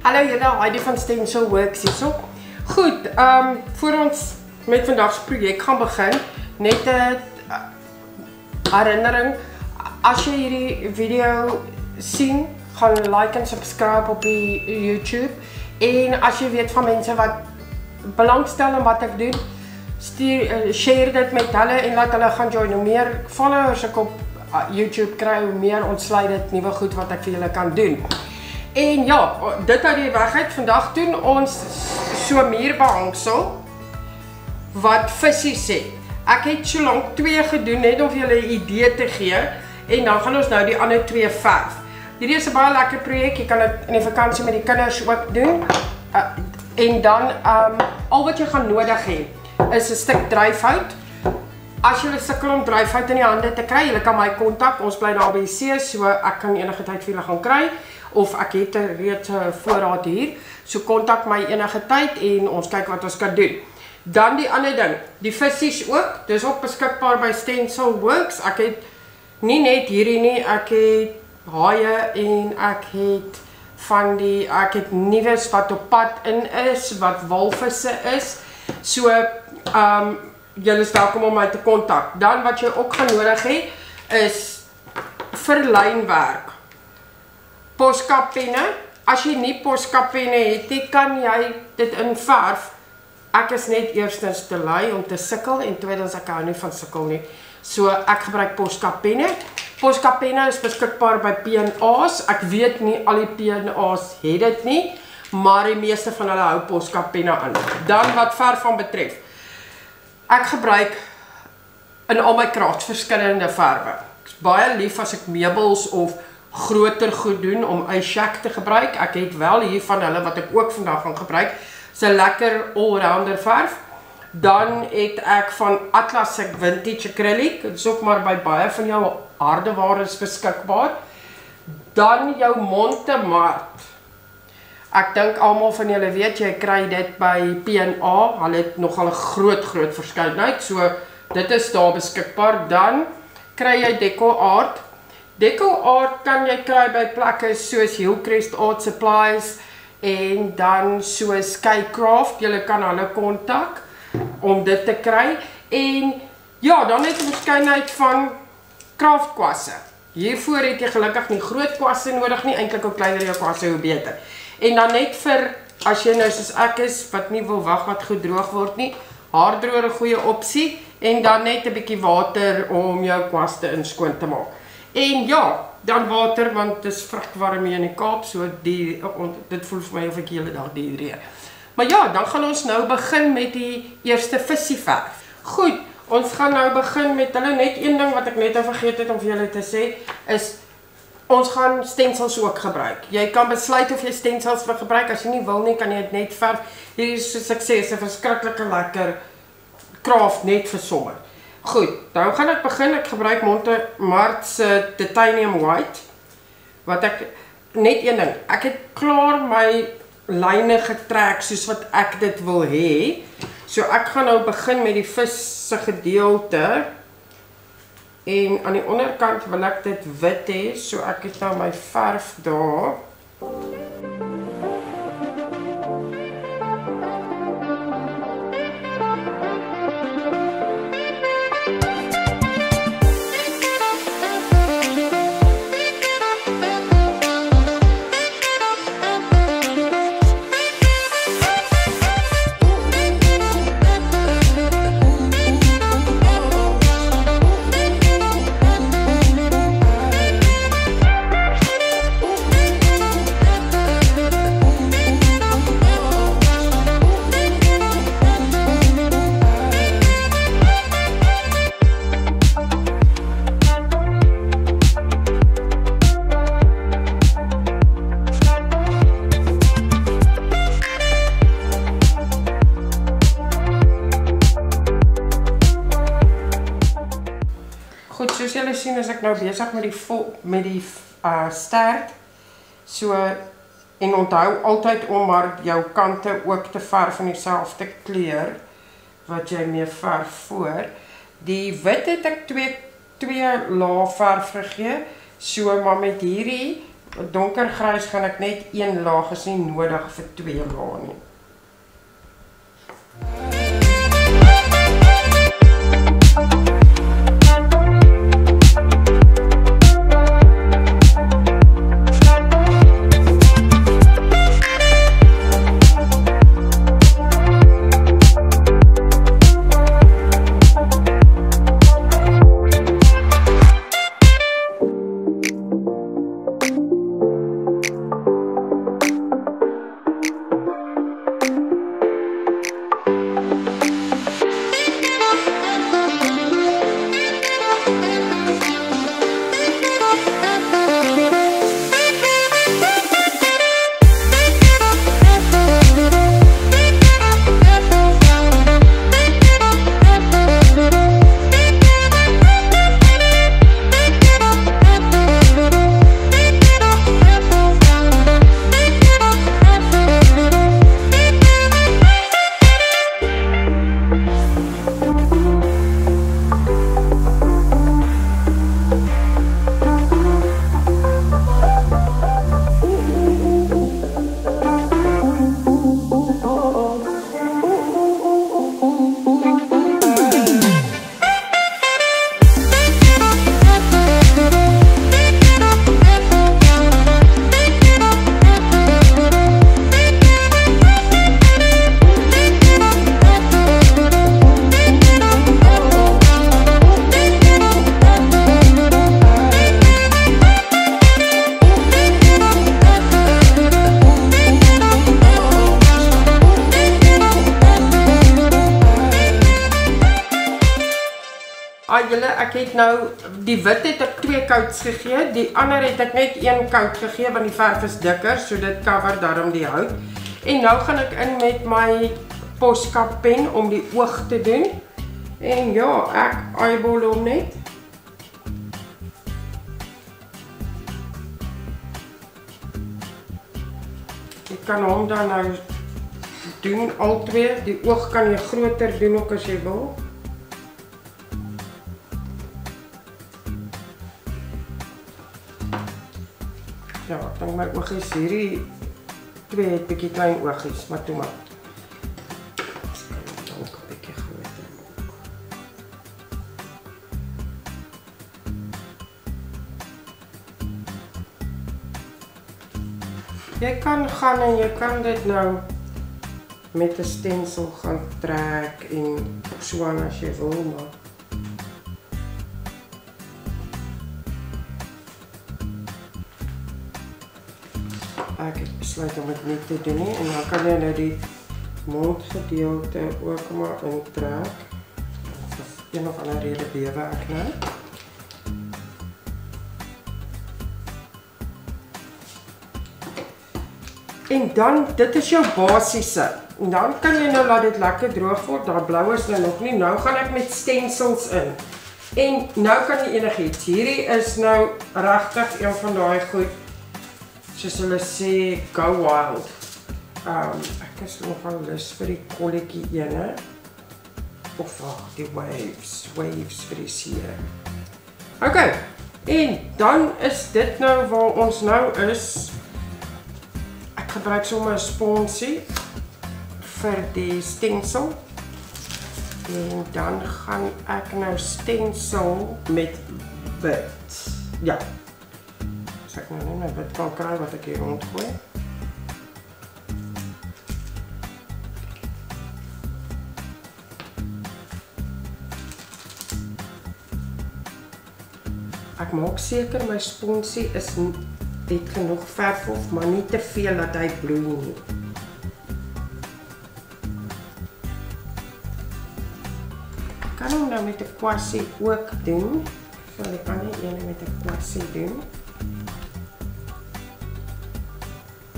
Hallo julle, Heidi van Stencil Works hierso. Goed, voor ons met vandag se projek gaan begin, net 'n herinnering. As jy hierdie video sien, gaan like en subscribe op die YouTube. En as jy weet van mense wat belangstel in wat ek doen, share dit met hulle en laat hulle gaan join. Hoe meer followers ek op YouTube kry, hoe meer ontsluit dit nuwe goed wat ek vir julle kan doen. En ja, dit uit die weg uit, vandag doen ons so muurbehangsel wat visies het. Ek het so lank 2 gedoen net om vir julle 'n idee te gee en dan gaan ons nou die ander 2 verf. Hierdie is 'n baie lekker projek, jy kan dit in die vakansie met die kinders ook doen. En dan al wat jy gaan nodig hê is 'n stuk dryfhout. As jy sukkel om dryfhout in die hande te kry, jy kan my kontak. Ons bly daar by die see, so ek kan enige tyd vir julle gaan kry of ek het reeds 'n voorraad hier. So kontak my enige tyd en ons kyk wat ons kan doen. Dan die ander ding, die visies ook. Dis ook beskikbaar by Stencil Works. Ek het nie net hierdie nie, ek het haie en ek het nuus wat op pad in is, wat walvisse is. So julle is welkom om my te kontak. Dan wat jy ook gaan nodig hê is vir lynwerk. Poskappenne. As jy nie poskappenne het nie, kan jy dit inverf. Ek is net eerstens te lui om te sukkel en tweedens ek hou nie van sukkel nie. So ek gebruik poskappenne. Poskappenne is beskikbaar by P&A's. Ek weet nie al die P&A's het dit nie, maar die meeste van hulle hou poskappenne aan. Dan wat verf van betref. Ek gebruik in al my crafts verskillende verwe. Ek is baie lief as ek meubels of groter goed doen om eyeshack te gebruik. Ek het wel hier van hulle wat ek ook vandag gaan gebruik. Dis 'n lekker all-rounder verf. Dan het ek van Atlas Vintage Acrylic. Dit is ook maar by baie van jou hardewares beskikbaar. Dan jou Montemart. Ek dink almal van julle weet jy kry dit by P&A. Hulle het nogal 'n groot verskeidenheid. So dit is daar beskikbaar. Dan kry jy DecoArt. DecoArt kan jy kry by plekke soos Hillcrest Art Supplies en dan soos Skycraft. Julle kan hulle kontak om dit te kry. En ja, dan het 'n verskeidenheid van kraftkwasse. Hiervoor het jy gelukkig nie groot kwasse nodig nie, eintlik hoe kleiner jou kwasse hoe beter. En dan net vir as jy nou soos ek is wat nie wil wag wat goed droog word nie, haardroër 'n goeie opsie en dan net 'n bietjie water om jou kwaste in skoon te maak. En ja, dan water want dit is vrugwarm hier in die Kaap, so dit voel vir my of ek hele dag dehydreer. Maar ja, dan gaan ons nou begin met die eerste visieverf. Goed, ons gaan nou begin met hulle. Net een ding wat ek net vergeet het om vir julle te sê, is ons gaan stencils ook gebruik. Jy kan besluit of jy stencils wil gebruik, as jy nie wil nie, kan jy dit net verf. Hier is soos ek sê, 'n verskriklike lekker craft net vir sommer. Goed, nou gaan ek begin. Ek gebruik Montemart se Titanium White. Wat ek, net een ding, ek het klaar my lyne getrek soos wat ek dit wil hê. So ek gaan nou begin met die vis se gedeelte. En aan die onderkant wil ek dit wit hê, so ek het nou my verf daar. Goed, soos julle sien is ek nou besig met die stert. So, en onthou altyd om maar jou kante ook te verf in dieselfde kleur wat jy mee verf voor. Die wit het ek twee laag verf gegee. So, maar met hierdie Donkergrys gaan ek net 1 laag, is nie nodig vir 2 lae nie. Julle, ek het nou, die wit het ek 2 coats gegee, die ander het ek net 1 coat gegee, want die verf is dikker, so dit cover daarom die hout. En nou gaan ek in met my Posca pen om die oog te doen. En ja, ek eyeball hom net. Ek kan hom dan nou doen, al 2, die oog kan jy groter doen ook as jy wil. Ja, ek dink my oogies hierdie 2 het bietjie klein oogies, maar toe maar. Ek kan ook 'n bietjie groter maak. Jy kan gaan en jy kan dit nou met 'n stensel gaan trek en so aan as jy wil, maar ek het besluit om dit nie te doen nie, en dan kan jy nou die mondgedeelte ook maar intrek. Vir een of ander rede bewe ek nou. En dan, dit is jou basiese. En dan kan jy nou laat dit lekker droog word, daar blou is nou nog nie. Nou gaan ek met stensels in. En nou kan jy enigiets. Hierdie is nou regtig een van daai goed, soos hulle sê, go wild. Ek is nogal lus vir die kolletjie ene. Of die waves vir die see. Ok, en dan is dit nou waar ons nou is. Ek gebruik sommer 'n sponsie vir die stensel. En dan gaan ek nou stensel met wit. Ja. As ek nou net my wit kan kry wat ek hier rondgooi. Ek maak seker my sponsie het genoeg verf of, maar nie te veel dat hy bloei nie. Ek kan hom nou met 'n kwassie ook doen. So ek kan nie een met 'n kwassie doen.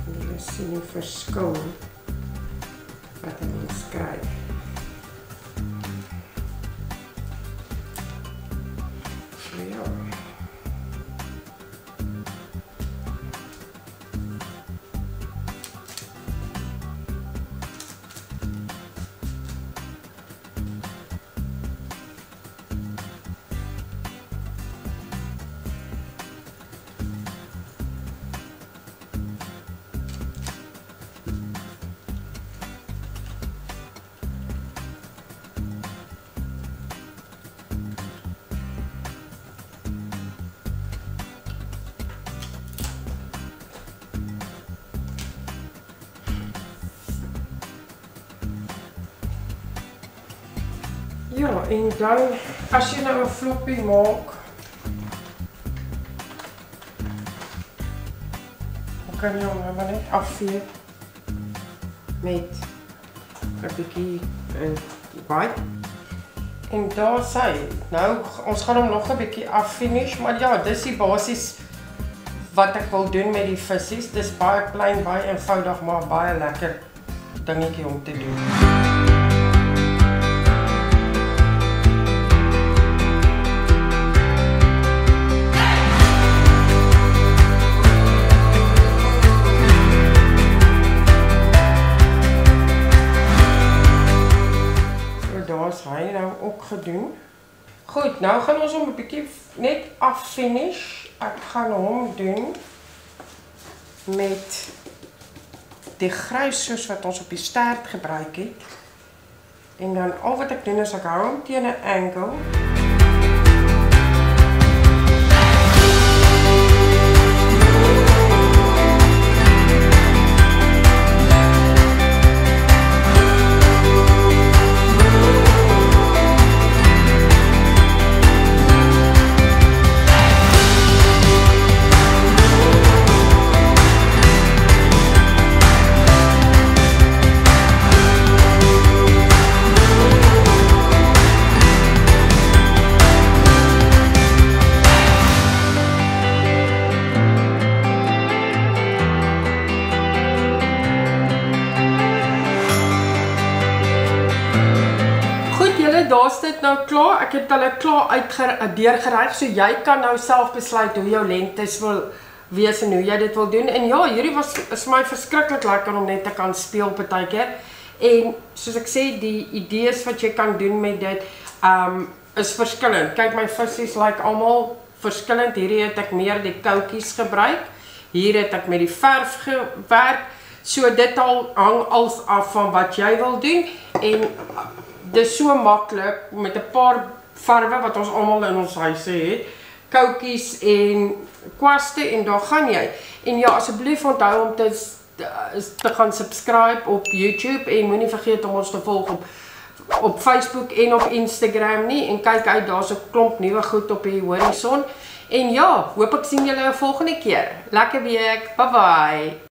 En jy sien die verskil wat 'n mens kry. Ja, en dan as jy nou 'n floppie maak, dan kan jy hom nou net afvee met 'n bietjie baie. En daar sê, nou ons gaan hom nog 'n bietjie affinish, maar ja, dis die basies wat ek wil doen met die vissies. Dis baie klein, baie eenvoudig, maar baie lekker dingetjie om te doen. Daar's hy nou ook gedoen. Goed, nou gaan ons hom 'n bietjie net affinish. Ek gaan hom doen met die grys soos wat ons op die stert gebruik het. En dan al wat ek doen is ek hou hom teen 'n angle. Daar's dit nou klaar. Ek het hulle klaar deurgeryg, so jy kan nou self besluit hoe jou lengtes wil wees en hoe jy dit wil doen. En ja, hierdie is my verskriklik lekker om net te kan speel partykeer. En soos ek sê, die idees wat jy kan doen met dit is verskillend. Kyk, my vissies lyk almal verskillend. Hierdie het ek meer die koutjies gebruik. Hier het ek met die verf gewerk. So dit al hang als af van wat jy wil doen. En dis so maklik met 'n paar farwe wat ons almal in ons huise het, koutjies en kwaste, en daar gaan jy. En ja, asseblief onthou om te gaan subscribe op YouTube en moenie vergeet om ons te volg op Facebook en op Instagram nie. En kyk uit, daar's 'n klomp nuwe goed op die horison. En ja, hoop ek sien julle 'n volgende keer. Lekker week. Bye bye.